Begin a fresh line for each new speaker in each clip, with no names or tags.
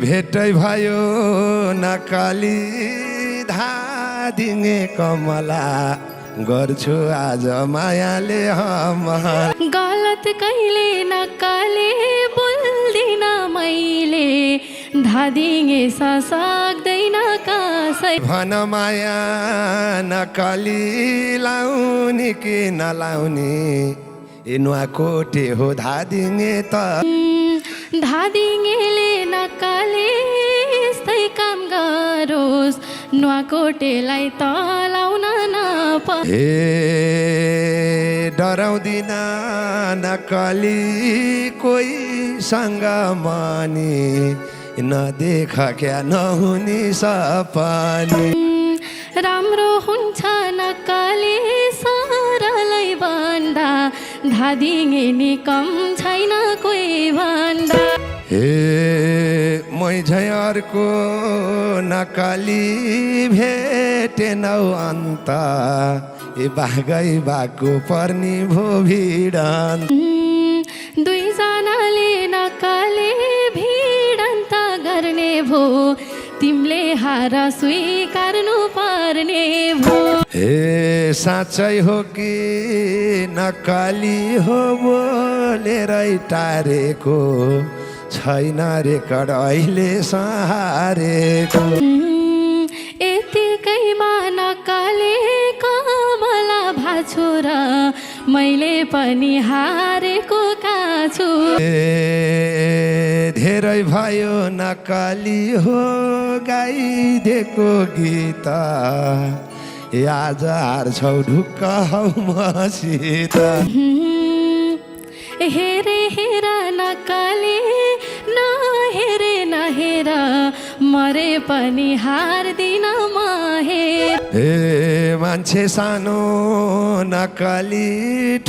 भेटै भयो नक्कली धादिङे कमला गर्छु आज मायाले हमल
गलत कहिले नक्कले बोल्दिन मैले धादिङे सक्दैन कसै
भन माया नक्कली लाउने कि नलाउने नुवाकोटे हो धादिङे त
धादिङेले नक्कले यस्तै काम गरोस् नुवाकोटेलाई त लाउन
हे डराउँदिन नक्कली कोहीसँग मनी नदेख क्या नहुने सपनी
राम्रो हुन्छ नक्कले सरलै भन्दा धादिङे नि कम छैन कोही भन्दा
हे मै झै अर्को नक्कली भेटेनौ अन्त बागै बाको पर्नी भो भिडन
दुईजनाले नक्कले भिडन्त गर्ने भो तिमीले हार स्वीकार्नु पर्ने भो
हे साँच्चै हो कि नक्कली हो बोलेरै टारेको छैन रेकर्ड अहिले सहारेको
यतिकैमा नक्कले कमला भाछु र मैले पनि हारेको काछु
धेरै भयो नक्कली हो गाइदिएको गीत आज हार्छौ ढुक्क हौ मसित
हेरे हेर नक्कले नहेरे नहेर मरे पनि हार्दिन म
हे मान्छे सानो नक्कली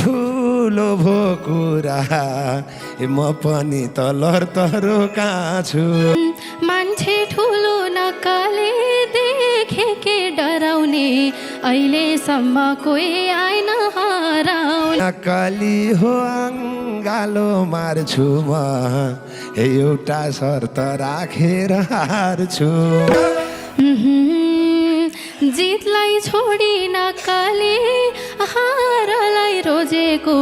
ठुलो भो कुरा म पनि तलर तरो कहाँ छु
मान्छे ठुलो नक्कले देखे के डराउने अहिलेसम्म कोही आएन हराउने
नक्कली हो अङ्गालो मार्छु म एउटा शर्त राखेर हार्छु
जितलाई छोडी नक्कले हारलाई रोजेको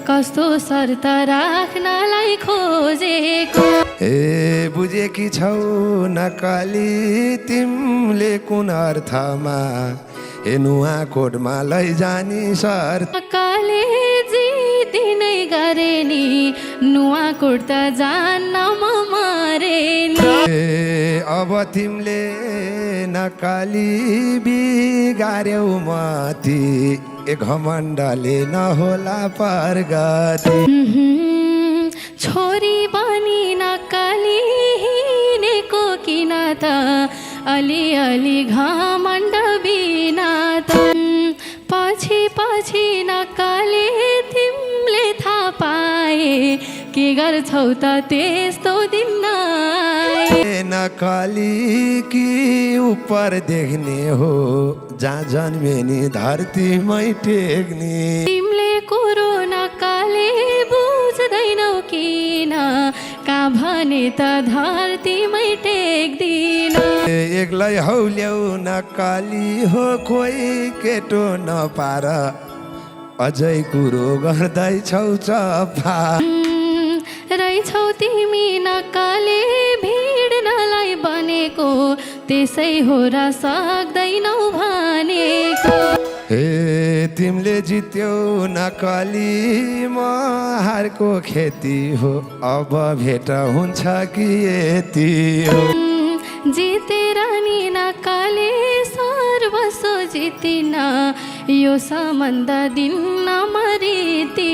कस्तो शर्त राख्नलाई खोजेको
ए बुझेकी छौ नक्कली तिमीले कुन अर्थमा नुवाकोटमा लैजाने शर्त
नक्कले जितिनै गरे नि नुवाकोट त जान्न म मरे नि
अब तिमीले नक्कली बिगार्यौ मती घमण्डले नहोला परगति
छोरी बनी नक्कली हिँडेको किन त अलिअलि घमण्ड बिना त पछि पछि नक्कले तिमीले थाहा पाए के गर्छौ त त्यस्तो दिन
नक्कली कि ऊपर देख्ने हो जहाँ जन्मे नि धरतीमै टेक्ने
तिमीले कुरो नक्कले बुझ्दैनौ किन कहाँ भने त धरतीमै टेक्दिन
एक्लै हौल्याउ नक्कली हो कोही केटो नपार अझै कुरो गर्दैछौ चफा
रहेछौ तिमी नक्कले भिड्नलाई बनेको त्यसै हो र सक्दैनौ भनेको
हे तिमीले जित्यौ नक्कली म हारको खेती हो अब भेट हुन्छ कि यति हो
जितेर नि नक्कले सर्वस्व जितिन यो सम्बन्ध दिन मरिति